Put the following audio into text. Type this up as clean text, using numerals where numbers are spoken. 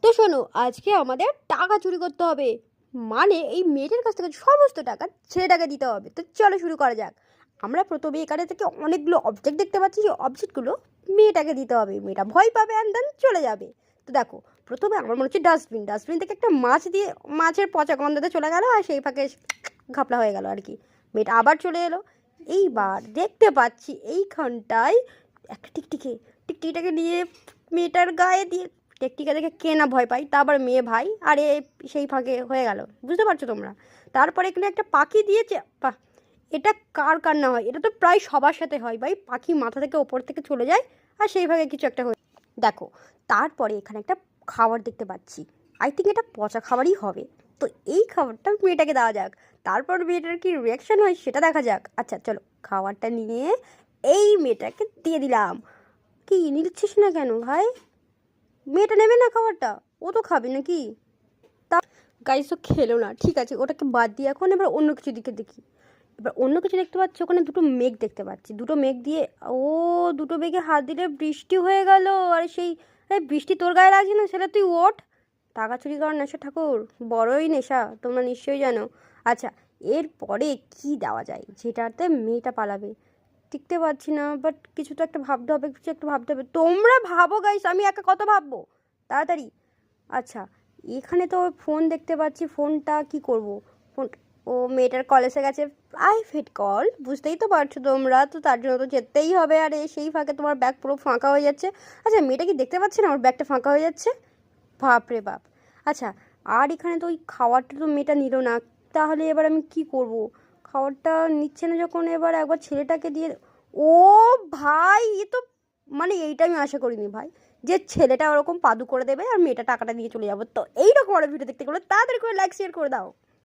তো শোনো, আজকে আমাদের টাকা চুরি করতে হবে। মানে এই মেয়েটার কাছ থেকে সমস্ত টাকা ছেলেটাকে দিতে হবে। তো চলো শুরু করা যাক। আমরা প্রথমে এখানে থেকে অনেকগুলো অবজেক্ট দেখতে পাচ্ছি, সেই অবজেক্টগুলো মেয়েটাকে দিতে হবে। মেয়েটা ভয় পাবে অ্যান্ড দেন চলে যাবে। তো দেখো, প্রথমে আমার মনে হচ্ছে ডাস্টবিন। ডাস্টবিন থেকে একটা মাছ দিয়ে মাছের পচা গন্ধতে চলে গেল, আর সেই ফাঁকে ঘাপলা হয়ে গেল আর কি। মেয়েটা আবার চলে এলো। এইবার দেখতে পাচ্ছি এইখানটায় একটা টিকটিকিটাকে নিয়ে মেয়েটার গায়ে দিয়ে, টেকটিকা দেখে কে না ভয় পাই, তারপর মেয়ে ভাই, আর এ সেই ফাঁকে হয়ে গেল। বুঝতে পারছো তোমরা? তারপরে এখানে একটা পাখি দিয়েছে। এটা কার কার না হয়, এটা তো প্রায় সবার সাথে হয় ভাই। পাখি মাথা থেকে ওপর থেকে চলে যায়, আর সেই ভাগে কিছু একটা হয়ে দেখো। তারপরে এখানে একটা খাবার দেখতে পাচ্ছি। আই থিঙ্ক এটা পচা খাবারই হবে। তো এই খাবারটা মেয়েটাকে দেওয়া যাক, তারপর মেয়েটার কি রিয়াকশান হয় সেটা দেখা যাক। আচ্ছা চলো, খাবারটা নিয়ে এই মেয়েটাকে দিয়ে দিলাম। কি নিচ্ছিস না কেন ভাই? মেয়েটা নেবে না খাবারটা? ও তো খাবে নাকি? তা গাইস তো খেলো না, ঠিক আছে, ওটাকে বাদ দিয়ে এখন এবার অন্য কিছু দিকে দেখি। এবার অন্য কিছু দেখতে পাচ্ছি, ওখানে দুটো মেঘ দেখতে পাচ্ছি। দুটো মেঘ দিয়ে, ও দুটো মেঘে হাত দিলে বৃষ্টি হয়ে গেল। আর সেই, আরে বৃষ্টি তোর গায়ে লাগছে না, সেটা তুই ওঠ। টাকা চুরি করার নেশা ঠাকুর, বড়ই নেশা, তোমরা নিশ্চয়ই জানো। আচ্ছা, এরপরে কি দেওয়া যায় যেটাতে মেয়েটা পালাবে? টিকতে পারছি না, বাট কিছু তো একটা ভাবতে হবে, কিছু একটা ভাবতে হবে। তোমরা ভাবো গাইস, আমি একা কত ভাববো? তাড়াতাড়ি। আচ্ছা, এখানে তো ফোন দেখতে পাচ্ছি। ফোনটা কি করব? ফোন, ও মেয়েটার কলেজে গেছে, প্রাইভেট কল, বুঝতেই তো পারছো তোমরা, তো তার জন্য তো যেতেই হবে। আর সেই ফাঁকে তোমার ব্যাগ পুরো ফাঁকা হয়ে যাচ্ছে। আচ্ছা, মেয়েটা কি দেখতে পাচ্ছে না ওর ব্যাগটা ফাঁকা হয়ে যাচ্ছে? বাপ রে বাপ। আচ্ছা, আর এখানে তো ওই খাবারটা তো মেয়েটা নিল না, তাহলে এবার আমি কি করব? খাবারটা নিচ্ছে না যখন, এবার একবার ছেলেটাকে দিয়ে, ও ভাই, এ তো মানে এইটা আমি আশা করিনি ভাই, যে ছেলেটা ওরকম পাদু করে দেবে আর মেয়েটা টাকাটা দিয়ে চলে যাবো। তো এইরকম আরো ভিডিও দেখতে গেলে তাড়াতাড়ি করে লাইক শেয়ার করে দাও।